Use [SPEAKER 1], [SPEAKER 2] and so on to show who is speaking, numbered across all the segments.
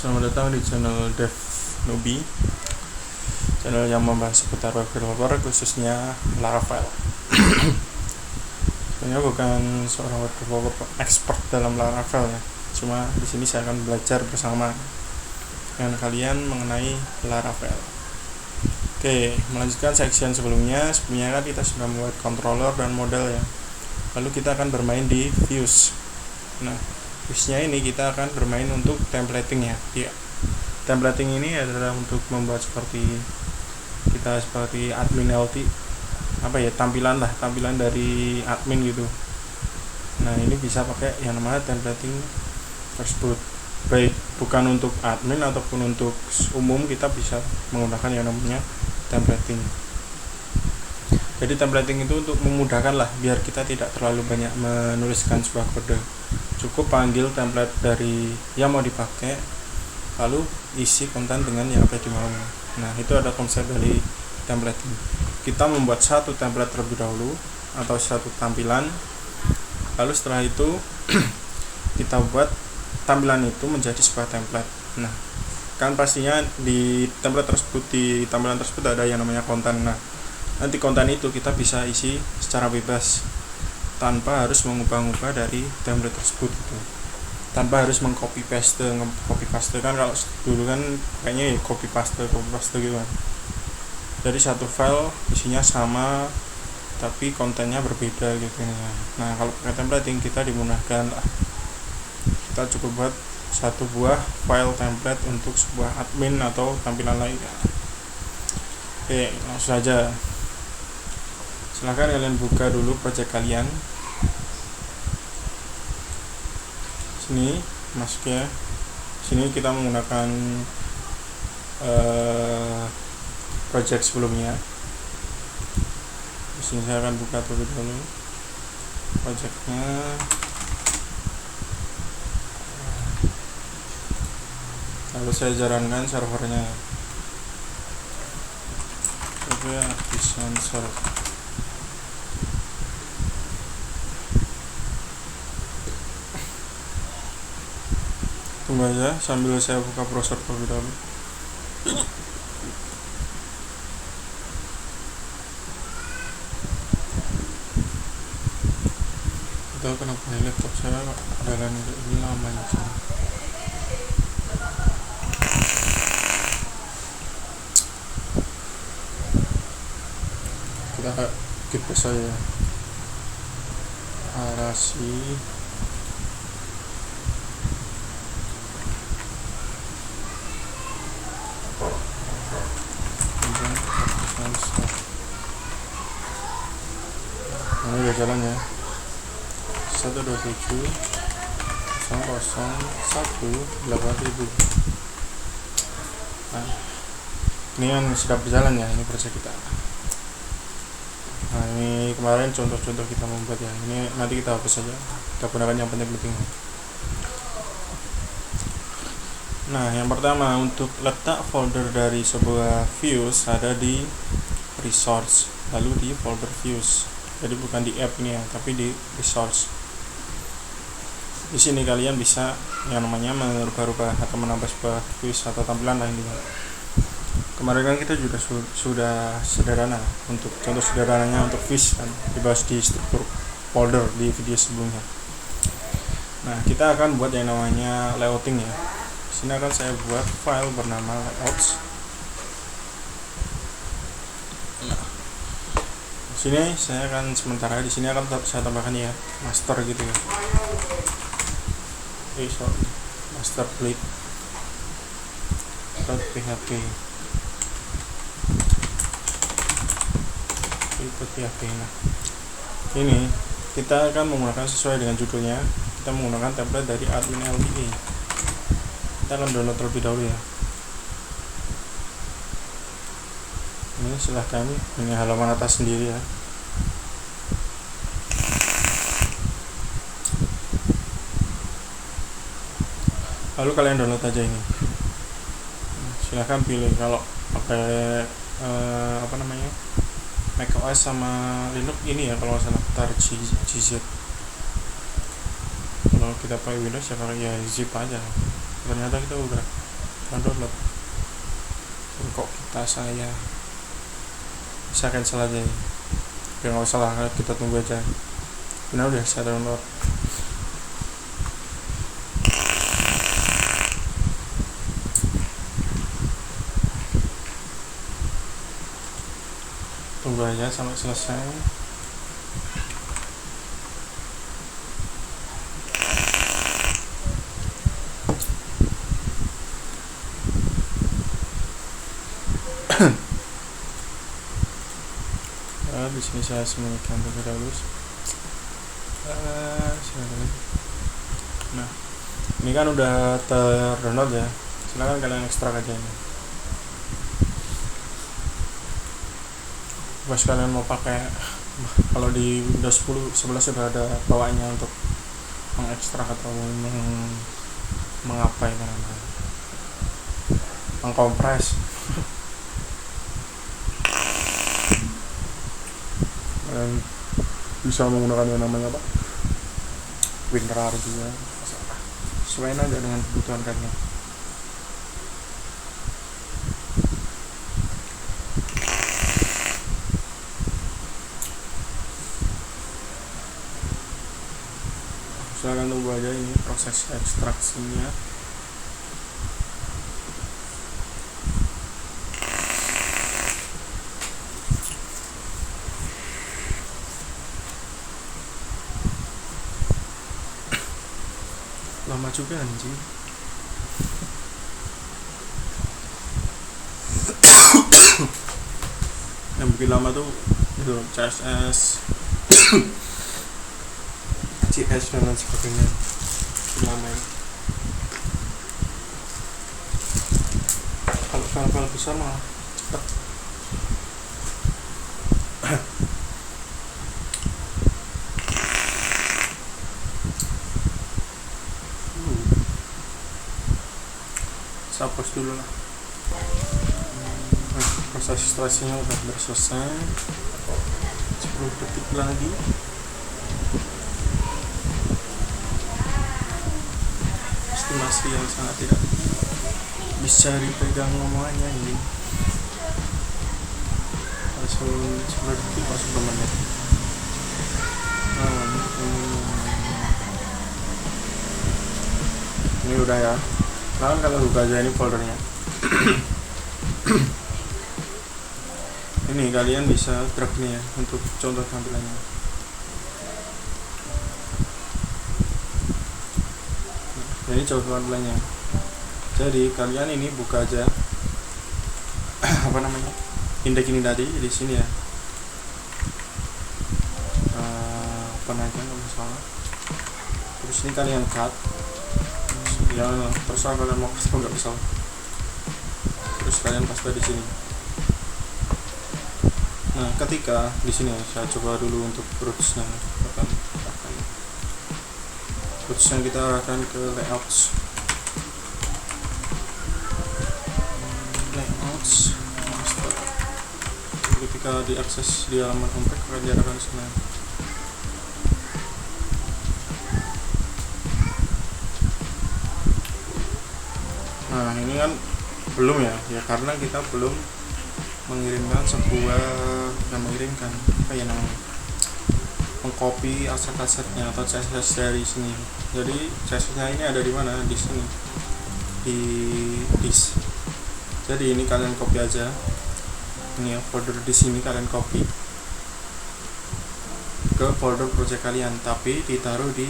[SPEAKER 1] Selamat datang di channel Dev Nubi, channel yang membahas seputar web developer, khususnya Laravel. Sebenarnya bukan seorang web developer expert dalam Laravel ya, cuma di sini saya akan belajar bersama dengan kalian mengenai Laravel. Oke, melanjutkan section sebelumnya kan kita sudah membuat controller dan model ya. Lalu kita akan bermain di views. Nah, views-nya ini kita akan bermain untuk templating ya. Templating ini adalah untuk membuat seperti admin LT, tampilan dari admin gitu. Nah, ini bisa pakai yang namanya templating tersebut. Baik bukan untuk admin ataupun untuk umum, kita bisa menggunakan yang namanya templating. Jadi templating itu untuk memudahkan lah, biar kita tidak terlalu banyak menuliskan sebuah kode. Cukup panggil template dari yang mau dipakai, lalu isi konten dengan yang apa dimau. Nah, itu ada konsep dari templating. Kita membuat satu template terlebih dahulu atau satu tampilan, lalu setelah itu kita buat tampilan itu menjadi sebuah template. Nah, kan pastinya di tampilan tersebut ada yang namanya konten. Nah, nanti konten itu kita bisa isi secara bebas tanpa harus mengubah-ubah dari template tersebut gitu. Tanpa harus copy paste kan, kalau dulu kan kayaknya ya copy paste gitu kan. Jadi satu file isinya sama tapi kontennya berbeda gitu. Nah, kalau pakai templating kita dimudahkan lah. Kita cukup buat satu buah file template untuk sebuah admin atau tampilan lainnya. Oke, langsung saja. Silahkan kalian buka dulu project kalian. Sini masuk ya. Sini kita menggunakan project sebelumnya. Di sini saya akan buka terlebih dahulu projectnya. Lalu saya jalankan servernya. Oke, artisan server. Tunggu aja sambil saya buka browser terlebih dahulu. Tahu kenapa laptop saya jalan ini lamanya sih. Kita keep saja arasi. Ini udah jalan ya. 127.001.8000. Nah, ini yang sudah berjalan ya, ini project kita. Nah, ini kemarin contoh-contoh kita membuat ya. Ini nanti kita hapus saja, kita gunakan yang penting-penting. Nah, yang pertama, untuk letak folder dari sebuah views ada di resource, lalu di folder views. Jadi bukan di app ini ya, tapi di resource. Di sini kalian bisa yang namanya merubah-rubah atau menambah sebuah views atau tampilan lain juga. Kemarin kan kita juga sudah sederhana untuk contoh sederhananya untuk views kan dibahas di struktur folder di video sebelumnya. Nah, kita akan buat yang namanya layouting ya. Di sini akan saya buat file bernama layouts. Sini saya akan sementara di sini akan saya tambahkan ya master gitu ya. Master plate .php. Nah, ini kita akan menggunakan sesuai dengan judulnya. Kita menggunakan template dari admin LTE. Kita akan download terlebih dahulu ya. Ini silahkan, ini halaman atas sendiri ya. Lalu kalian download aja ini. Silahkan pilih kalau pakai macOS sama Linux ini ya, kalau salah tar GZ. Kalau kita pakai Windows ya zip aja. Ternyata kita udah download. Kok saya bisa cancel aja ya, biar nggak usah lah, kita tunggu aja. Benar, udah saya download. Tunggu aja sampai selesai. Di sini saya sembunyikan terlebih dahulu. Nah, ini kan udah terdownload ya. Silakan kalian ekstrak aja ini. Pas kalian mau pakai, kalau di Windows 10 11 sudah ada bawaannya untuk mengekstrak atau mengapain namanya, mengkompres. Kalian bisa menggunakan yang namanya apa, WinRAR juga, sesuaiin aja dengan kebutuhan kalian. Silahkan tunggu aja ini proses ekstraksinya. Lama juga anjing. Yang bikin lama tuh itu CSS CS dan lain sebagainya. Lama ya. Kalau file-file besar mah cepet. Saya hapus dulu lah. Proses ekstraksinya udah selesai. 10 detik lagi. Estimasi yang sangat tidak bisa dipegang omongannya ini. Langsung 10 detik masuk ke menit. Ini udah ya. Sekarang kalau buka aja ini foldernya. Ini kalian bisa drag nih ya untuk contoh tampilannya. Nah, ini contoh tampilannya. Jadi kalian ini buka aja apa namanya, indeks ini tadi di sini ya. Open aja nggak masalah. Terus ini kalian cut. Ya terserah kalian mau paste nggak bisa. Terus kalian paste di sini. Nah, ketika di sini saya coba dulu untuk rootsnya, rootsnya kita arahkan ke layouts, master. Ketika diakses di halaman homepage akan diarahkan ke sana. Nah, ini kan belum ya karena kita belum mengirimkan mengcopy aset-asetnya atau CSS dari sini. Jadi CSS-nya ini ada di mana? Di sini, di disk. Jadi ini kalian copy aja. Ini ya, folder di sini kalian copy ke folder project kalian, tapi ditaruh di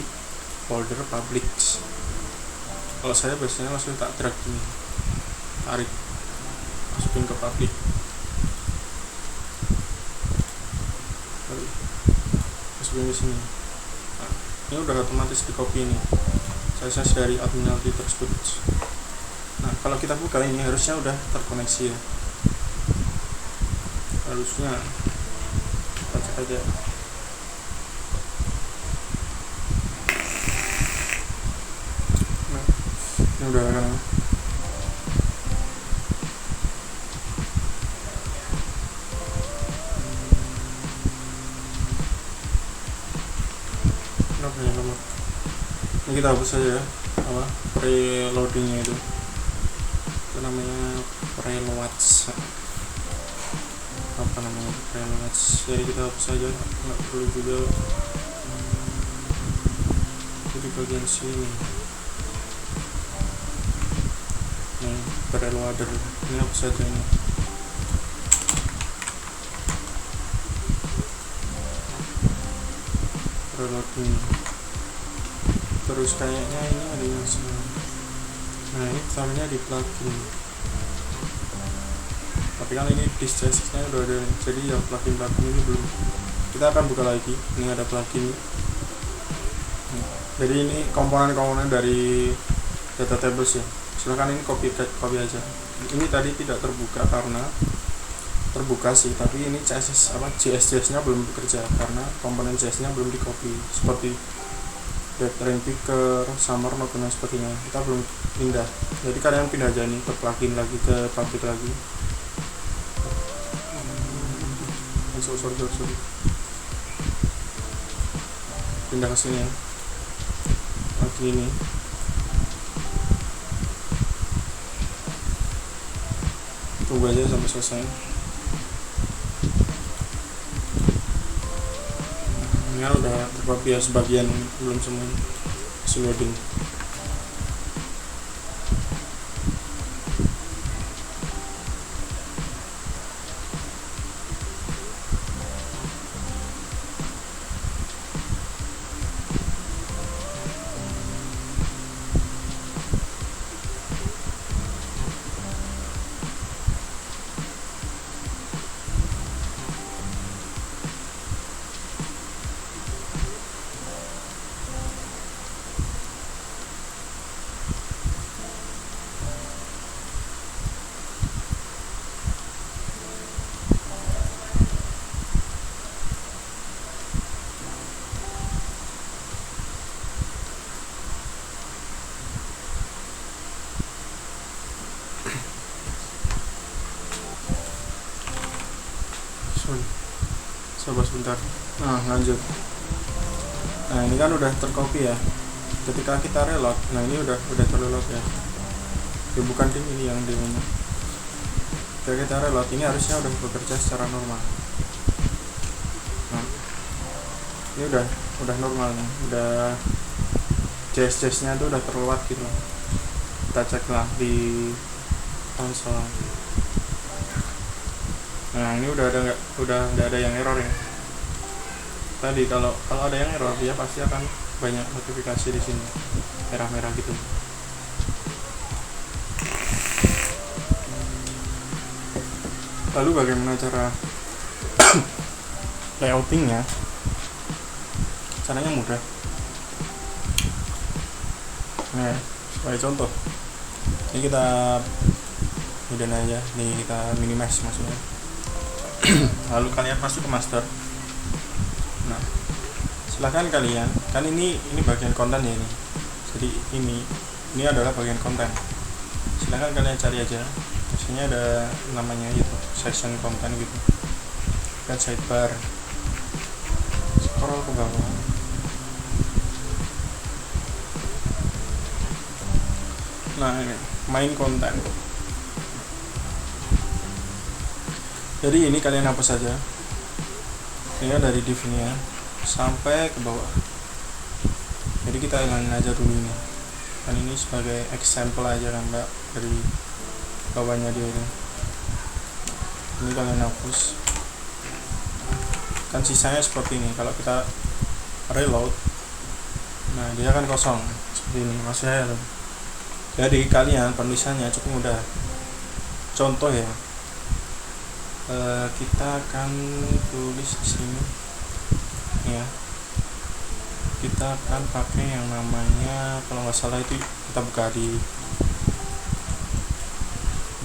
[SPEAKER 1] folder public. Kalau saya biasanya langsung tak drag ini, tarik, masukin ke public. Masukin di sini. Nah, ini udah otomatis di copy ini. Saya dari adminalty tersebut. Nah, kalau kita buka ini harusnya udah terkoneksi ya. Harusnya baca aja. Nah, ini udah kan. Ini kita hapus saja ya, preloadingnya itu. itu namanya Preloads, apa namanya Preloads, jadi kita hapus saja, nggak perlu juga. Itu di bagian sini nih, Preloader ini hapus saja ini. Preloading, terus kayaknya ini ada yang salah. Nah ini pertamanya di plugin, tapi kan ini disk chassis-nya udah ada, jadi yang plugin ini belum. Kita akan buka lagi, ini ada plugin. Jadi ini komponen-komponen dari data tables ya, silahkan ini copy aja. Ini tadi tidak terbuka karena terbuka sih, tapi ini CSS apa JS nya belum bekerja karena komponen JS nya belum di copy, seperti Rain Picker, Summer Node dan sebagainya, kita belum pindah. Jadi kalian pindah aja nih ke plugin lagi, ke public lagi. Sorry. Pindah ke sini ya. Lagi ini. Tunggu aja sampai selesai. Ini kan udah tercopy ya, sebagian, belum semua. Masih loading. Coba sebentar. Nah lanjut. Nah ini kan udah tercopy ya. Ketika kita reload, nah ini udah terreload ya. Bukan tim ini yang demonya. Ketika kita reload, ini harusnya udah bekerja secara normal. Nah ini udah normal nih. Udah JS nya tuh udah terlewat gitu. Kita cek lah di konsol. Nah ini udah nggak ada yang error ya. Tadi kalau ada yang error, dia pasti akan banyak notifikasi di sini merah-merah gitu. Lalu bagaimana cara layoutingnya? Caranya mudah. Nah sebagai contoh, ini kita hidden aja nih, kita minimize maksudnya. Lalu kalian masuk ke master. Nah silahkan kalian, kan ini bagian konten ya ini, jadi ini adalah bagian konten. Silahkan kalian cari aja, biasanya ada namanya gitu, section konten gitu, dan sidebar, scroll ke bawah. Nah ini main konten. Jadi ini kalian hapus saja. Ini dari div ini ya sampai ke bawah. Jadi kita hilangin aja dulu ini. Kan ini sebagai example aja kan Mbak, dari bawahnya dia ini. Ini kalian hapus. Kan sisanya seperti ini. Kalau kita reload, nah dia akan kosong seperti ini. Maksudnya ya. Jadi kalian penulisannya cukup mudah. Contoh ya. Kita akan tulis di sini ya, kita akan pakai yang namanya, kalau nggak salah itu kita buka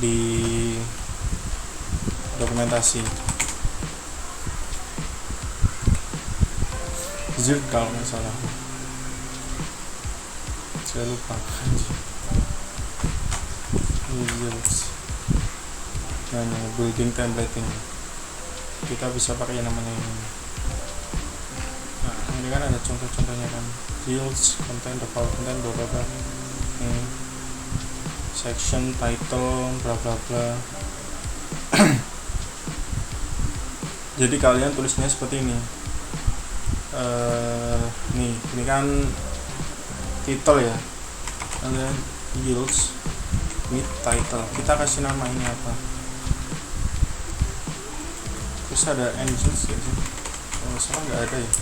[SPEAKER 1] di dokumentasi Zirk kalau nggak salah, saya lupa. Ini Zirk. Nah, building template ini kita bisa pakai yang namanya ini. Nah ini kan ada contoh-contohnya kan, fields, content, default content, beberapa section, title, bla bla bla. Jadi kalian tulisnya seperti ini. Ini kan title ya. Kalian yields with title. Kita kasih nama ini apa? Terus ada engines ya sih. Kalau salah nggak ada ya.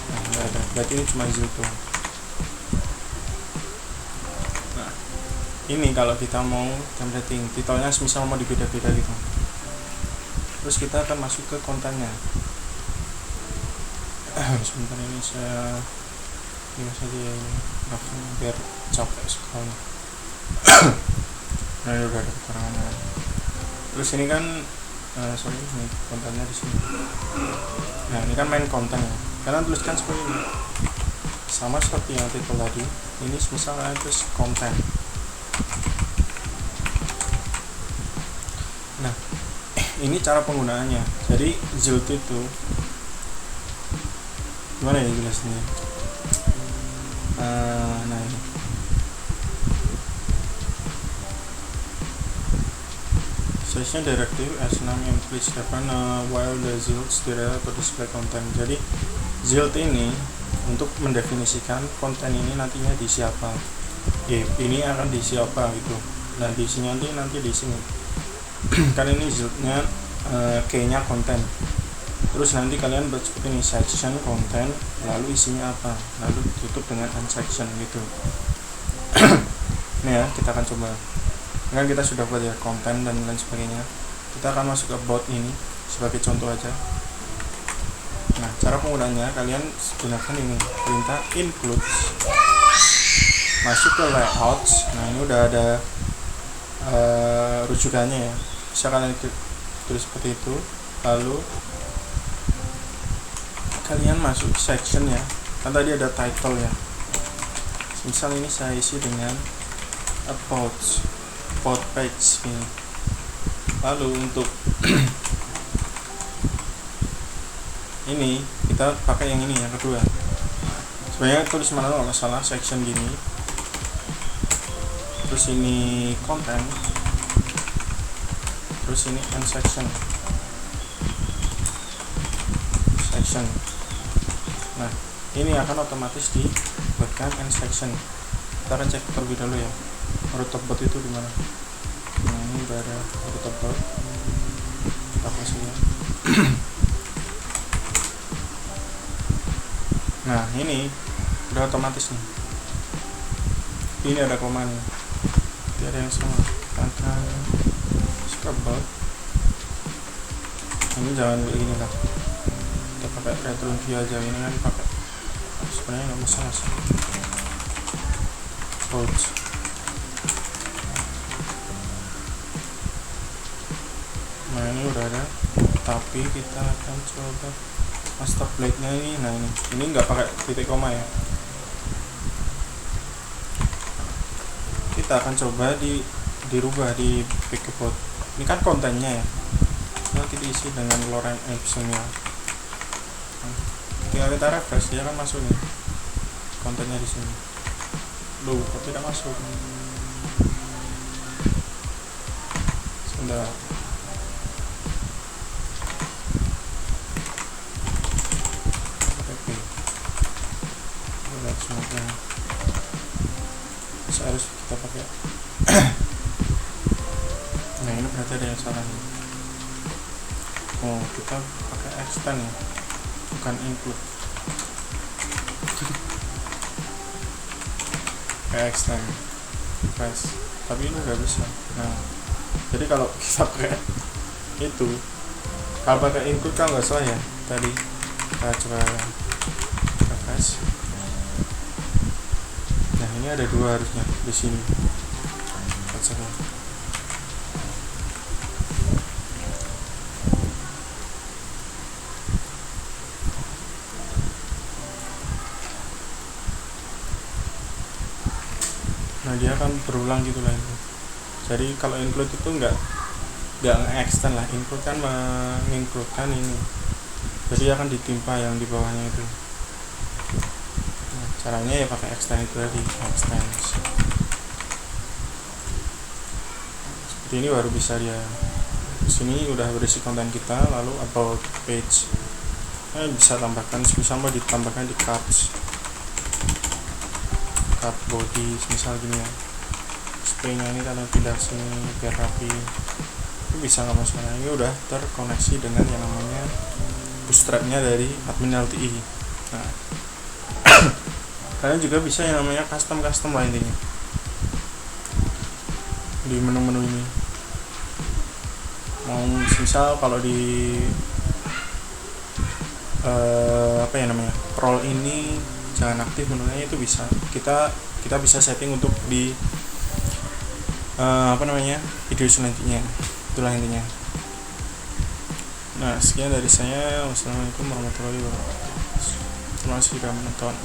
[SPEAKER 1] Nah, nggak ada. Berarti ini cuma yield tuh. Nah, ini kalau kita mau templating, titelnya misal mau dibeda-beda gitu. Terus kita akan masuk ke kontennya. Sebentar ini saya saja ya, langsung biar capek scrollnya. Nah, ini udah ada keterangannya. Terus ini kan ini kontennya di sini. Nah, ini kan main konten ya. Kalian tuliskan seperti ini. Sama seperti yang titel tadi. Ini misalnya terus konten. Nah, ini cara penggunaannya. Jadi yield itu gimana ya jelasnya? Nah ini session directive as name implies happen while the yields direct to display content. Jadi yield ini untuk mendefinisikan konten ini nantinya diisi apa. Ini akan diisi apa gitu. Nah diisinya nanti di sini. Kan ini yieldnya key-nya konten. Terus nanti kalian buat seperti ini, section konten, lalu isinya apa, lalu tutup dengan unsection gitu. Ini ya, kita akan coba. Kan kita sudah buat ya konten dan lain sebagainya. Kita akan masuk ke about ini sebagai contoh aja. Nah, cara penggunaannya kalian gunakan ini, perintah include, masuk ke layouts. Nah, ini udah ada rujukannya ya. Bisa kalian tulis seperti itu, lalu kalian masuk section ya, kan tadi ada title ya. Misal ini saya isi dengan about page ini. Lalu untuk ini kita pakai yang ini, yang kedua. Sebenarnya tulis mana kalau salah, section gini. Terus ini content. Terus ini end section. Nah, ini akan otomatis dibuatkan end section. Kita akan cek terlebih dahulu ya. Root of bot itu di mana? Nah, ini udah ada root of bot. Kita kasih ya. Nah, ini udah otomatis nih. Ini ada komanya. Tidak ada yang sama. Akan scrubble. Ini jangan begini lah. Kita pakai return view aja, ini kan pakai sebenarnya nggak masalah sih. Code. Nah ini udah ada, tapi kita akan coba master blade nya ini. Nah ini nggak pakai titik koma ya. Kita akan coba dirubah di pickbot. Ini kan kontennya ya, nanti diisi dengan lorem ipsum nya. Tinggal kita refresh, dia akan masuk nih kontennya di sini. Loh, kok tidak masuk? Sebentar. Oke. Lihat semuanya. Harus kita pakai. Nah ini berarti ada yang salah nih. Oh, kita pakai extend ya, bukan include. Kayak extend press, tapi ini nggak bisa. Nah, jadi kalau kita pakai itu, kalau pakai include kan nggak salah ya tadi. Kita coba press. Nah ini ada dua harusnya di sini. Kita coba. Nah dia akan berulang gitu lah itu. Jadi kalau include itu nggak nge-extend lah, include kan mengincludekan ini, jadi akan ditimpa yang di bawahnya itu. Nah, caranya ya pakai extend itu tadi, extend. Jadi ini baru bisa dia. Di sini udah berisi konten kita, lalu about page. Bisa tambahkan, sama ditambahkan di cards, card body misal gini ya. Display-nya ini kalian pindah sini biar rapi. Itu bisa nggak masalah. Ini udah terkoneksi dengan yang namanya bootstrap-nya dari admin LTI. Nah, kalian juga bisa yang namanya custom lah intinya di menu-menu ini. Mau misal kalau di roll ini jangan aktif menunya, itu bisa kita bisa setting untuk di video selanjutnya. Itulah intinya. Nah, sekian dari saya. Wassalamualaikum warahmatullahi wabarakatuh. Terima kasih sudah menonton.